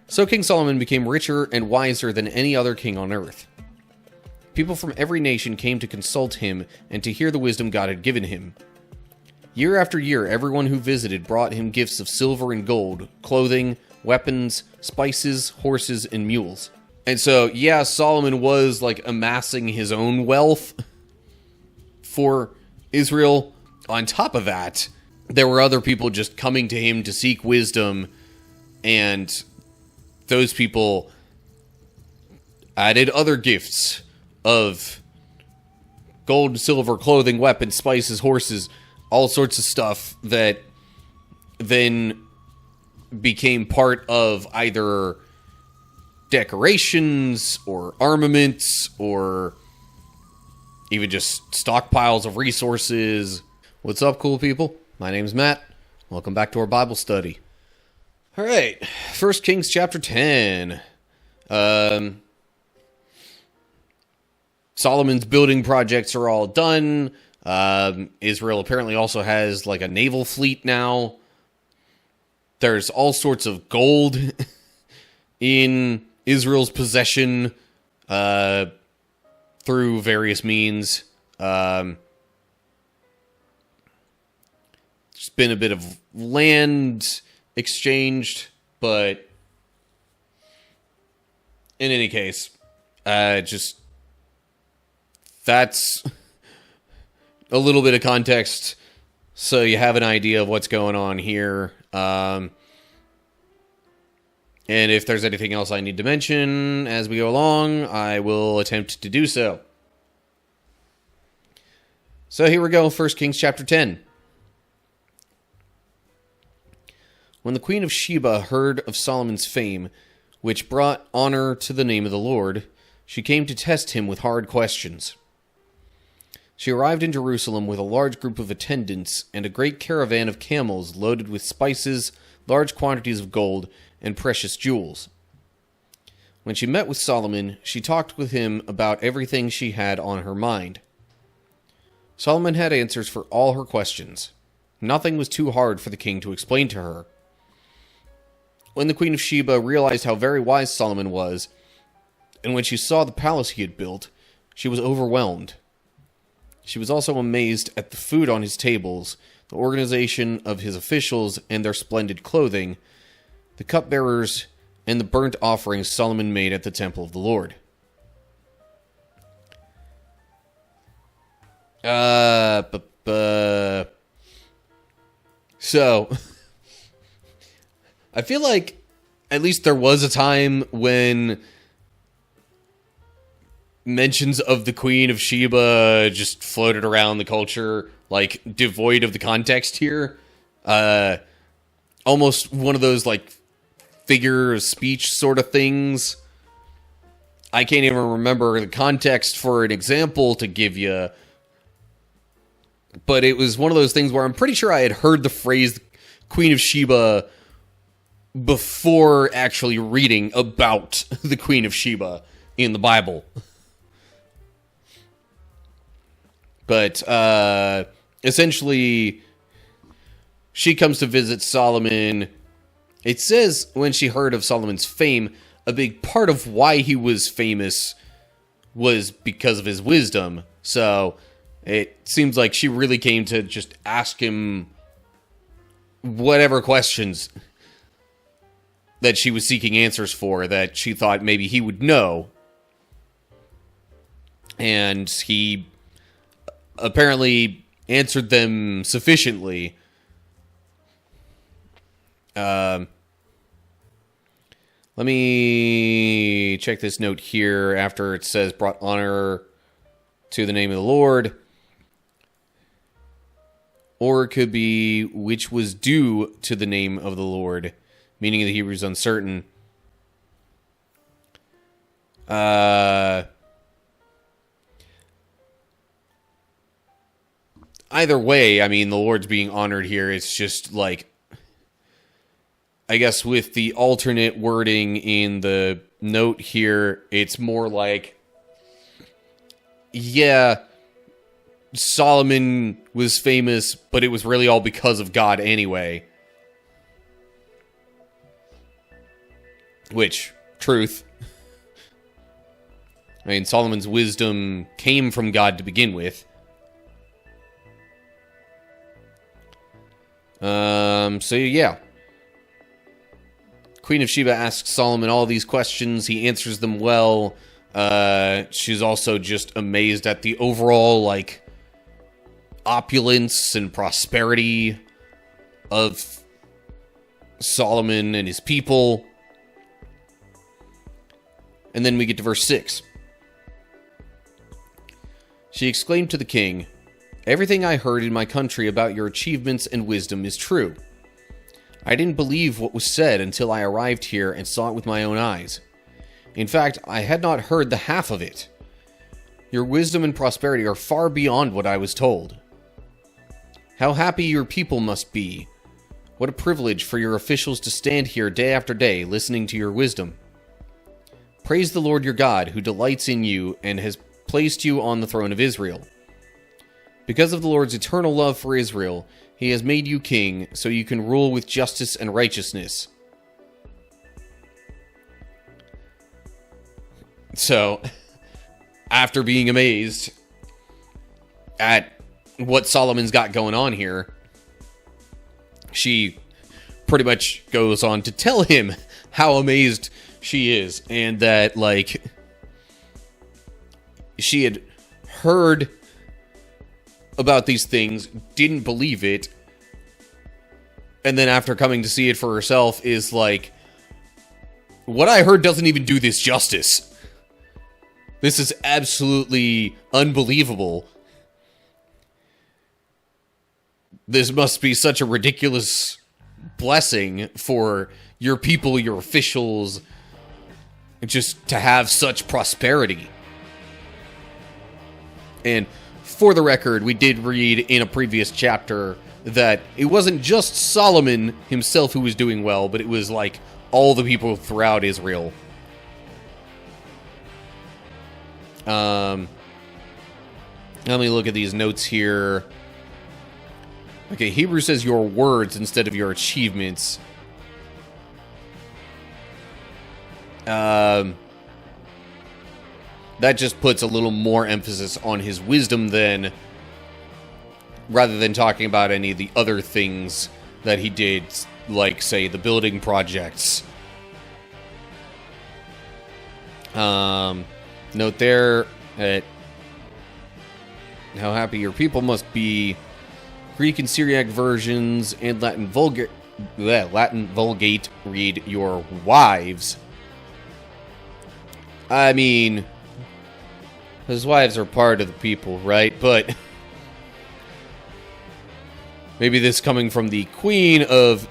So King Solomon became richer and wiser than any other king on earth. People from every nation came to consult him and to hear the wisdom God had given him. Year after year, everyone who visited brought him gifts of silver and gold, clothing, weapons, spices, horses, and mules. And so, yeah, Solomon was, like, amassing his own wealth for Israel. On top of that, there were other people just coming to him to seek wisdom, and those people added other gifts of gold, silver, clothing, weapons, spices, horses, all sorts of stuff that then became part of either decorations or armaments or even just stockpiles of resources. What's up, cool people? My name's Matt. Welcome back to our Bible study. All right, 1 Kings chapter 10. Solomon's building projects are all done. Israel apparently also has like a naval fleet now. There's all sorts of gold in Israel's possession through various means. There's been a bit of land exchanged, but in any case, just that's a little bit of context so you have an idea of what's going on here. And if there's anything else I need to mention as we go along, I will attempt to do so. So here we go, 1 Kings chapter 10. When the queen of Sheba heard of Solomon's fame, which brought honor to the name of the Lord, she came to test him with hard questions. She arrived in Jerusalem with a large group of attendants and a great caravan of camels loaded with spices, large quantities of gold, and precious jewels. When she met with Solomon, she talked with him about everything she had on her mind. Solomon had answers for all her questions. Nothing was too hard for the king to explain to her. When the queen of Sheba realized how very wise Solomon was, and when she saw the palace he had built, she was overwhelmed. She was also amazed at the food on his tables, the organization of his officials and their splendid clothing, the cupbearers, and the burnt offerings Solomon made at the temple of the Lord. So, I feel like at least there was a time when mentions of the Queen of Sheba just floated around the culture, like, devoid of the context here. Almost one of those, like, figure of speech sort of things. I can't even remember the context for an example to give you, but it was one of those things where I'm pretty sure I had heard the phrase Queen of Sheba before actually reading about the Queen of Sheba in the Bible. But essentially, she comes to visit Solomon. It says when she heard of Solomon's fame, a big part of why he was famous was because of his wisdom. So it seems like she really came to just ask him whatever questions that she was seeking answers for, that she thought maybe he would know. And he apparently answered them sufficiently. Let me check this note here after it says brought honor to the name of the Lord. Or it could be which was due to the name of the Lord, meaning the Hebrew is uncertain. Either way, I mean, the Lord's being honored here. It's just like, I guess with the alternate wording in the note here, it's more like, yeah, Solomon was famous, but it was really all because of God anyway. Which, truth. I mean, Solomon's wisdom came from God to begin with. So yeah. Queen of Sheba asks Solomon all these questions. He answers them well. She's also just amazed at the overall, like, opulence and prosperity of Solomon and his people. And then we get to verse 6. She exclaimed to the king, "Everything I heard in my country about your achievements and wisdom is true. I didn't believe what was said until I arrived here and saw it with my own eyes. In fact, I had not heard the half of it. Your wisdom and prosperity are far beyond what I was told. How happy your people must be. What a privilege for your officials to stand here day after day listening to your wisdom. Praise the Lord your God, who delights in you and has placed you on the throne of Israel. Because of the Lord's eternal love for Israel, he has made you king, so you can rule with justice and righteousness." So, after being amazed at what Solomon's got going on here, she pretty much goes on to tell him how amazed she is, and that, like, she had heard about these things, didn't believe it, and then after coming to see it for herself is like, what I heard doesn't even do this justice. This is absolutely unbelievable. This must be such a ridiculous blessing for your people, your officials, just to have such prosperity. And for the record, we did read in a previous chapter that it wasn't just Solomon himself who was doing well, but it was like all the people throughout Israel. Let me look at these notes here. Okay, Hebrew says your words instead of your achievements. That just puts a little more emphasis on his wisdom then, rather than talking about any of the other things that he did, like, say, the building projects. Note there that how happy your people must be. Greek and Syriac versions and Latin Vulgate read your wives. I mean, his wives are part of the people, right? But maybe this coming from the Queen of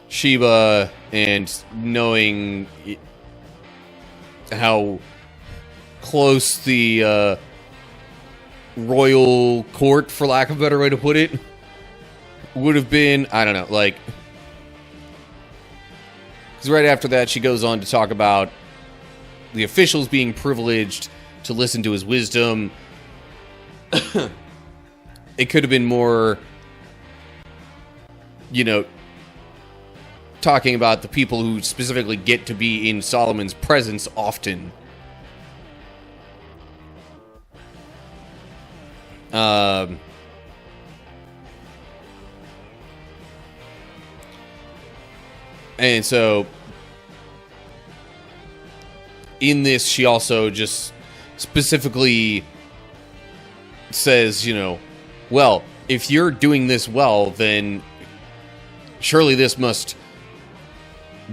Sheba and knowing how close the royal court, for lack of a better way to put it, would have been. I don't know, like, because right after that she goes on to talk about the officials being privileged to listen to his wisdom. It could have been more, you know, talking about the people who specifically get to be in Solomon's presence often. And so in this, she also just specifically says, you know, well, if you're doing this well, then surely this must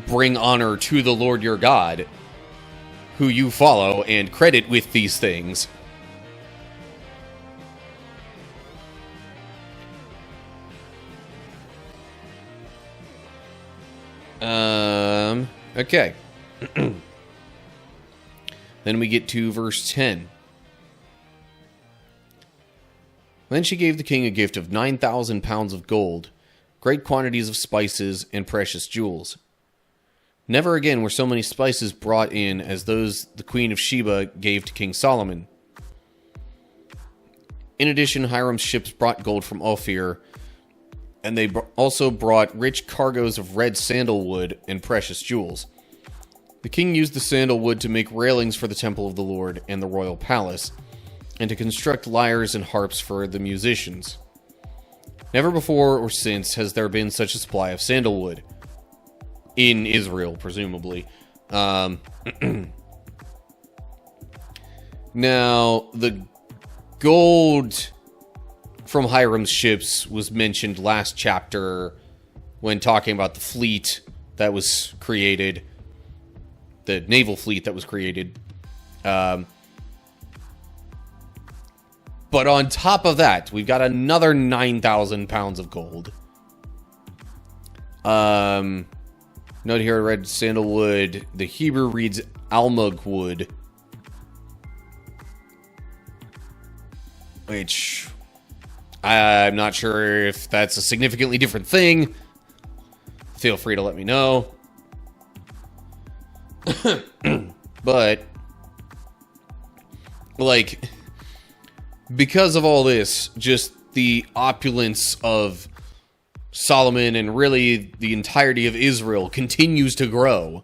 bring honor to the Lord your God, who you follow and credit with these things. Okay. Then we get to verse 10. Then she gave the king a gift of 9,000 pounds of gold, great quantities of spices, and precious jewels. Never again were so many spices brought in as those the Queen of Sheba gave to King Solomon. In addition, Hiram's ships brought gold from Ophir, and they also brought rich cargoes of red sandalwood and precious jewels. The king used the sandalwood to make railings for the temple of the Lord and the royal palace, and to construct lyres and harps for the musicians. Never before or since has there been such a supply of sandalwood. In Israel, presumably. Now, the gold from Hiram's ships was mentioned last chapter when talking about the fleet that was created. The naval fleet that was created. But on top of that, we've got another 9,000 pounds of gold. Note here, I read sandalwood. The Hebrew reads almug wood. Which, I'm not sure if that's a significantly different thing. Feel free to let me know. But, like, because of all this, just the opulence of Solomon and really the entirety of Israel continues to grow.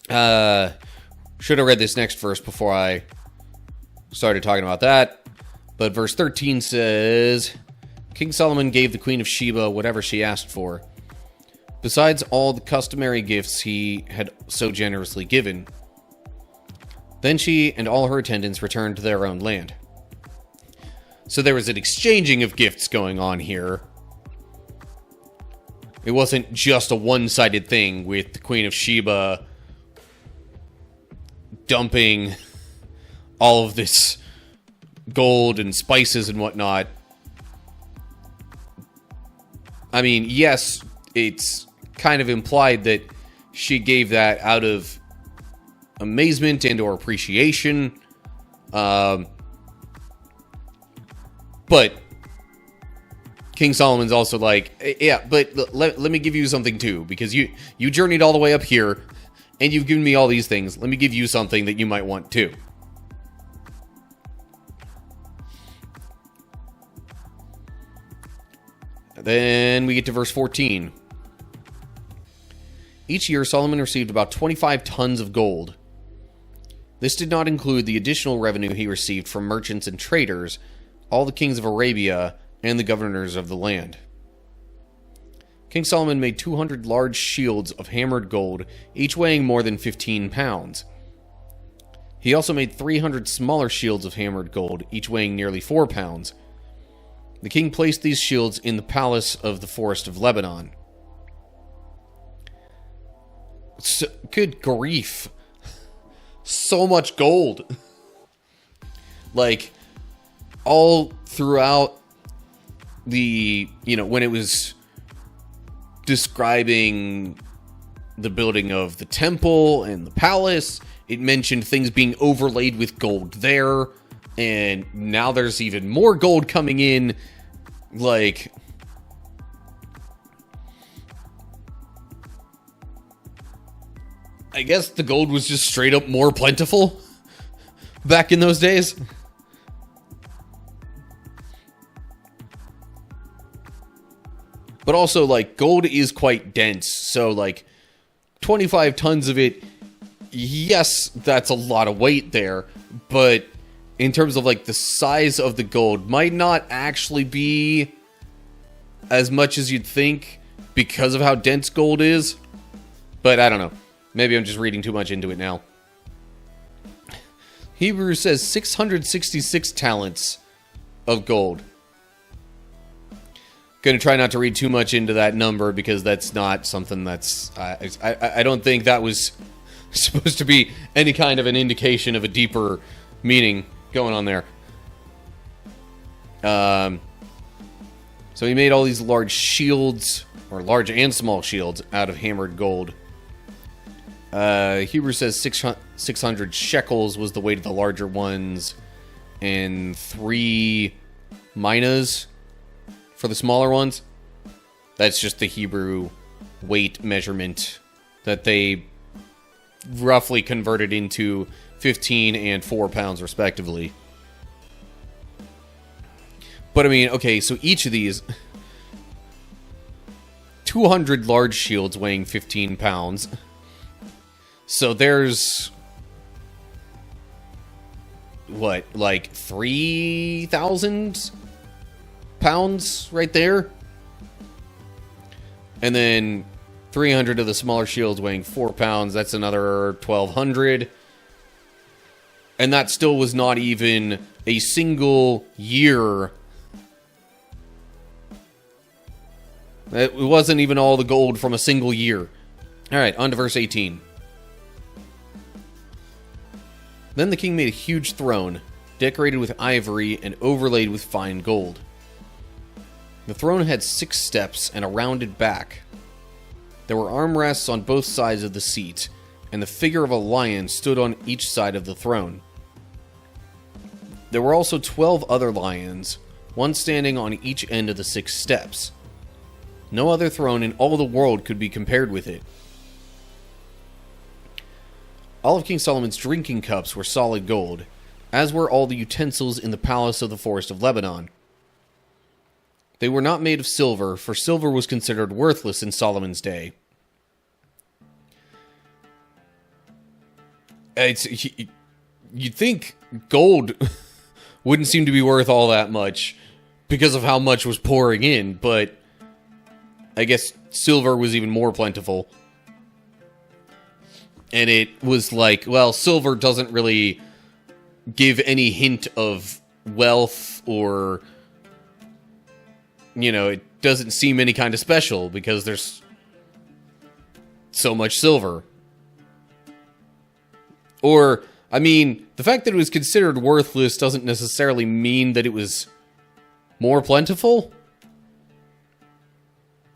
Should have read this next verse before I started talking about that. But verse 13 says, King Solomon gave the Queen of Sheba whatever she asked for, besides all the customary gifts he had so generously given. Then she and all her attendants returned to their own land. So there was an exchanging of gifts going on here. It wasn't just a one-sided thing with the Queen of Sheba dumping all of this gold and spices and whatnot. I mean, yes, it's kind of implied that she gave that out of amazement and or appreciation. But King Solomon's also like, yeah, but let me give you something too, because you journeyed all the way up here, and you've given me all these things. Let me give you something that you might want too. Then we get to verse 14. Each year, Solomon received about 25 tons of gold. This did not include the additional revenue he received from merchants and traders, all the kings of Arabia, and the governors of the land. King Solomon made 200 large shields of hammered gold, each weighing more than 15 pounds. He also made 300 smaller shields of hammered gold, each weighing nearly 4 pounds. The king placed these shields in the palace of the forest of Lebanon. So, good grief. So much gold. Like, all throughout the, when it was describing the building of the temple and the palace, it mentioned things being overlaid with gold there, and now there's even more gold coming in. Like, I guess the gold was just straight up more plentiful back in those days. But also, like, gold is quite dense, so, like, 25 tons of it, yes, that's a lot of weight there, but in terms of, like, the size of the gold, might not actually be as much as you'd think because of how dense gold is. But I don't know. Maybe I'm just reading too much into it now. Hebrews says 666 talents of gold. Gonna try not to read too much into that number because that's not something that's... I don't think that was supposed to be any kind of an indication of a deeper meaning going on there. So he made all these large shields, or large and small shields, out of hammered gold. Hebrews says 600 shekels was the weight of the larger ones, and 3 minas for the smaller ones. That's just the Hebrew weight measurement that they roughly converted into 15 and 4 pounds respectively. But I mean, okay, so each of these 200 large shields weighing 15 pounds. So there's... what, like 3,000 pounds right there? And then 300 of the smaller shields weighing 4 pounds. That's another 1,200. And that still was not even a single year. It wasn't even all the gold from a single year. Alright, on to verse 18. Then the king made a huge throne, decorated with ivory and overlaid with fine gold. The throne had 6 steps and a rounded back. There were armrests on both sides of the seat, and the figure of a lion stood on each side of the throne. There were also 12 other lions, one standing on each end of the 6 steps. No other throne in all the world could be compared with it. All of King Solomon's drinking cups were solid gold, as were all the utensils in the palace of the Forest of Lebanon. They were not made of silver, for silver was considered worthless in Solomon's day. You'd think gold wouldn't seem to be worth all that much because of how much was pouring in, but I guess silver was even more plentiful. And it was like, well, silver doesn't really give any hint of wealth or, you know, it doesn't seem any kind of special because there's so much silver. Or, I mean, the fact that it was considered worthless doesn't necessarily mean that it was more plentiful.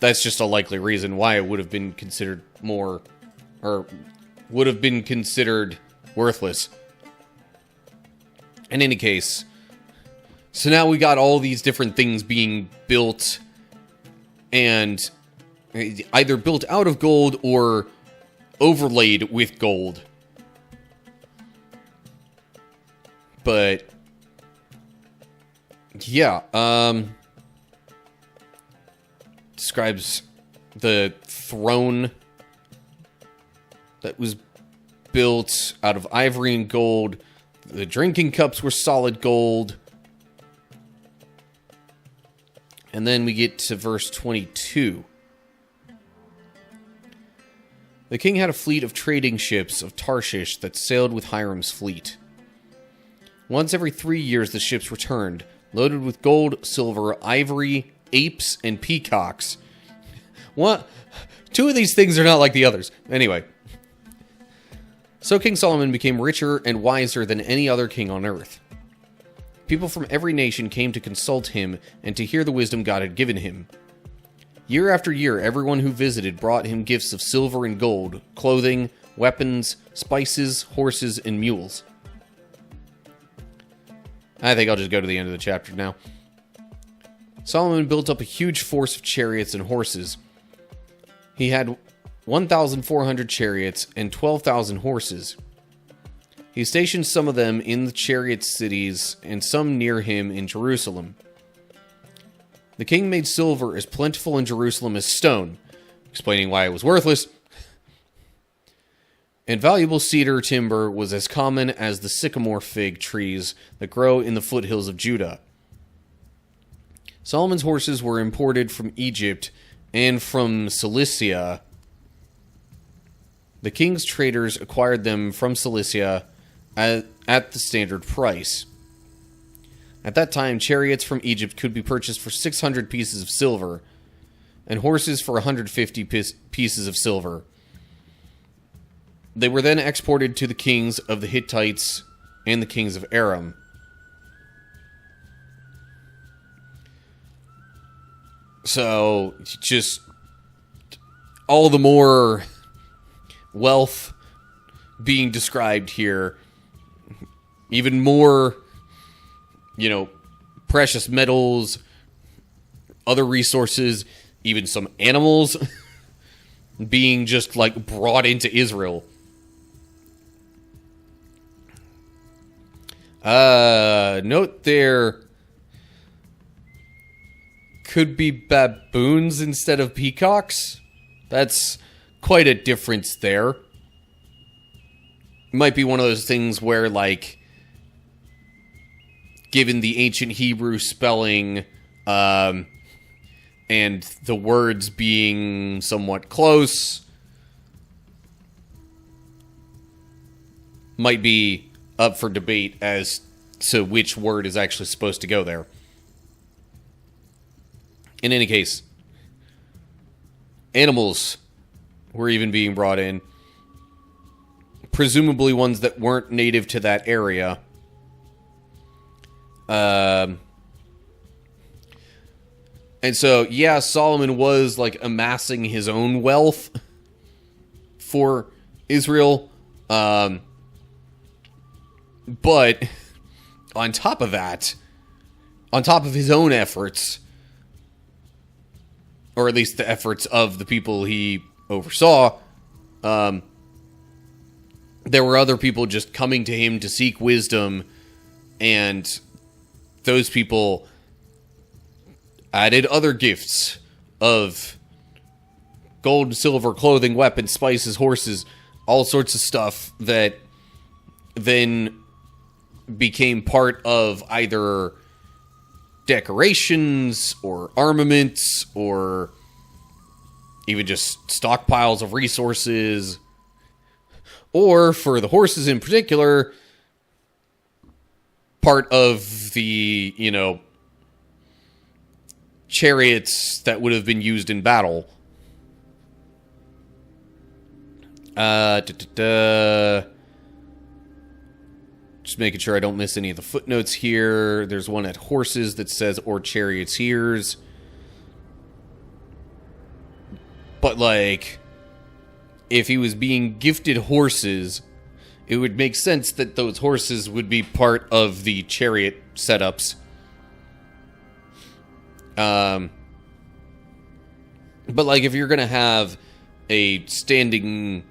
That's just a likely reason why it would have been considered more, or would have been considered worthless. In any case, so now we got all these different things being built, and either built out of gold or overlaid with gold. But yeah, describes the throne that was built out of ivory and gold. The drinking cups were solid gold. And then we get to verse 22. The king had a fleet of trading ships of Tarshish that sailed with Hiram's fleet. Once every 3 years the ships returned, loaded with gold, silver, ivory, apes, and peacocks. What? 2 of these things are not like the others. Anyway. So King Solomon became richer and wiser than any other king on earth. People from every nation came to consult him and to hear the wisdom God had given him. Year after year, everyone who visited brought him gifts of silver and gold, clothing, weapons, spices, horses, and mules. I think I'll just go to the end of the chapter now. Solomon built up a huge force of chariots and horses. He had 1,400 chariots and 12,000 horses. He stationed some of them in the chariot cities and some near him in Jerusalem. The king made silver as plentiful in Jerusalem as stone, explaining why it was worthless. And valuable cedar timber was as common as the sycamore fig trees that grow in the foothills of Judah. Solomon's horses were imported from Egypt and from Cilicia. The king's traders acquired them from Cilicia at the standard price. At that time, chariots from Egypt could be purchased for 600 pieces of silver, and horses for 150 pieces of silver. They were then exported to the kings of the Hittites and the kings of Aram. So, just all the more wealth being described here. Even more, precious metals, other resources, even some animals being just, brought into Israel. Note there, could be baboons instead of peacocks. That's quite a difference there. Might be one of those things where, like, given the ancient Hebrew spelling, and the words being somewhat close, might be up for debate as to which word is actually supposed to go there. In any case, animals were even being brought in. Presumably ones that weren't native to that area. And so, yeah, Solomon was, like, amassing his own wealth for Israel. But on top of that, on top of his own efforts, or at least the efforts of the people he oversaw, there were other people just coming to him to seek wisdom, and those people added other gifts of gold, silver, clothing, weapons, spices, horses, all sorts of stuff that then became part of either decorations or armaments or even just stockpiles of resources. Or, for the horses in particular, part of the, you know, chariots that would have been used in battle. Just making sure I don't miss any of the footnotes here. There's one at horses that says, or charioteers. But, like, if he was being gifted horses, it would make sense that those horses would be part of the chariot setups. But, like, if you're gonna have a standing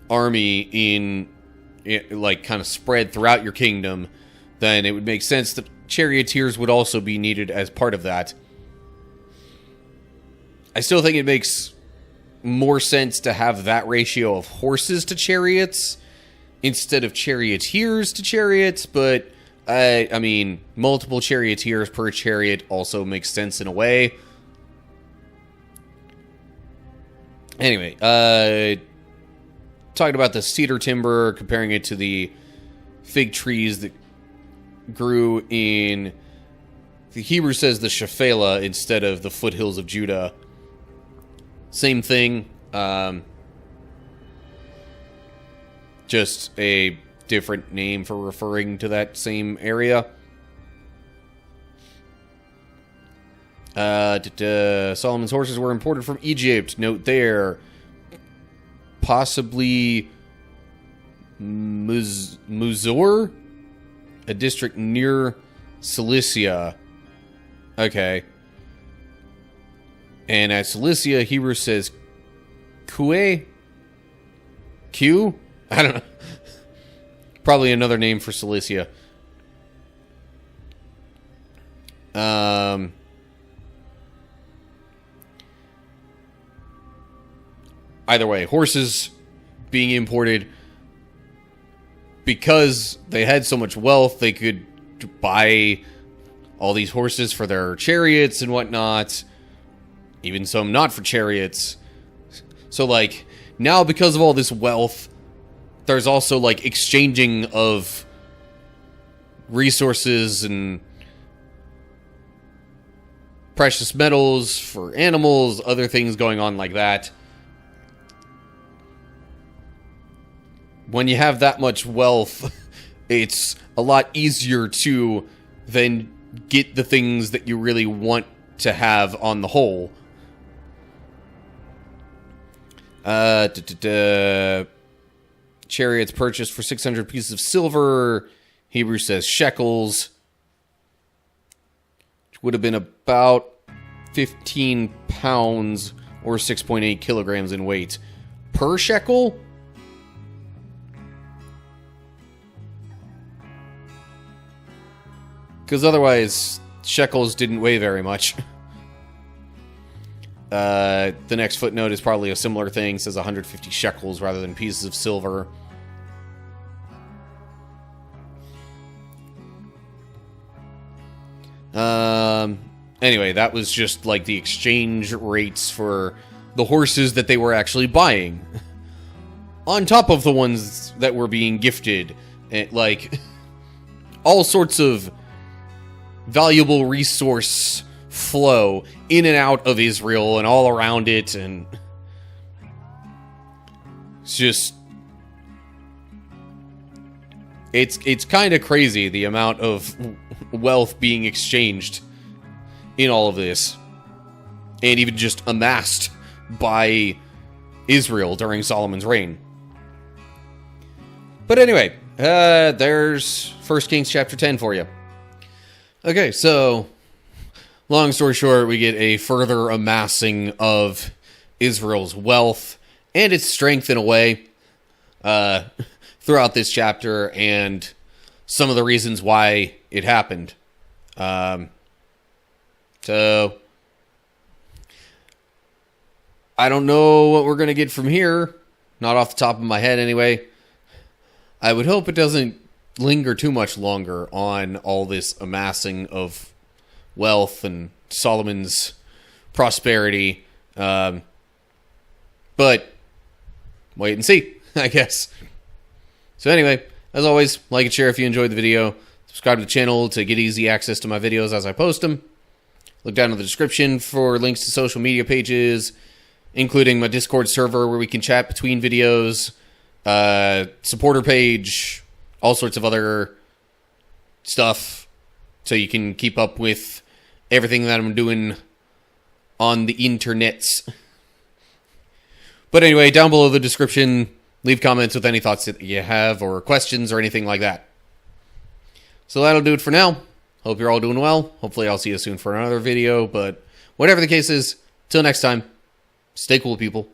army in, like, kind of spread throughout your kingdom, then it would make sense that charioteers would also be needed as part of that. I still think it makes more sense to have that ratio of horses to chariots instead of charioteers to chariots, but I mean, multiple charioteers per chariot also makes sense in a way. Anyway, talking about the cedar timber, comparing it to the fig trees that grew in, the Hebrew says the Shephelah instead of the foothills of Judah. Same thing, just a different name for referring to that same area. Solomon's horses were imported from Egypt. Note there. Possibly Muzor? A district near Cilicia. Okay. And at Cilicia, Hebrew says Kue? Q? I don't know. Probably another name for Cilicia. Either way, horses being imported because they had so much wealth, they could buy all these horses for their chariots and whatnot. Even some not for chariots. So, like, now because of all this wealth, there's also, like, exchanging of resources and precious metals for animals, other things going on like that. When you have that much wealth, it's a lot easier to then get the things that you really want to have on the whole. Chariots purchased for 600 pieces of silver. Hebrew says shekels. Which would have been about 15 pounds or 6.8 kilograms in weight. Per shekel? Because otherwise, shekels didn't weigh very much. The next footnote is probably a similar thing. It says 150 shekels rather than pieces of silver. Anyway, that was just like the exchange rates for the horses that they were actually buying. On top of the ones that were being gifted. Like, all sorts of valuable resource flow in and out of Israel and all around it, and it's just it's kind of crazy the amount of wealth being exchanged in all of this, and even just amassed by Israel during Solomon's reign. But anyway, there's 1 Kings chapter 10 for you. Okay, so long story short, we get a further amassing of Israel's wealth and its strength in a way throughout this chapter, and some of the reasons why it happened. So I don't know what we're going to get from here. Not off the top of my head anyway. I would hope it doesn't linger too much longer on all this amassing of wealth and Solomon's prosperity. But wait and see, I guess. So anyway, as always, like and share if you enjoyed the video. Subscribe to the channel to get easy access to my videos as I post them. Look down in the description for links to social media pages, including my Discord server where we can chat between videos, supporter page, all sorts of other stuff, so you can keep up with everything that I'm doing on the internets. But anyway, down below the description, leave comments with any thoughts that you have or questions or anything like that. So that'll do it for now. Hope you're all doing well. Hopefully I'll see you soon for another video, but whatever the case is, till next time, stay cool, people.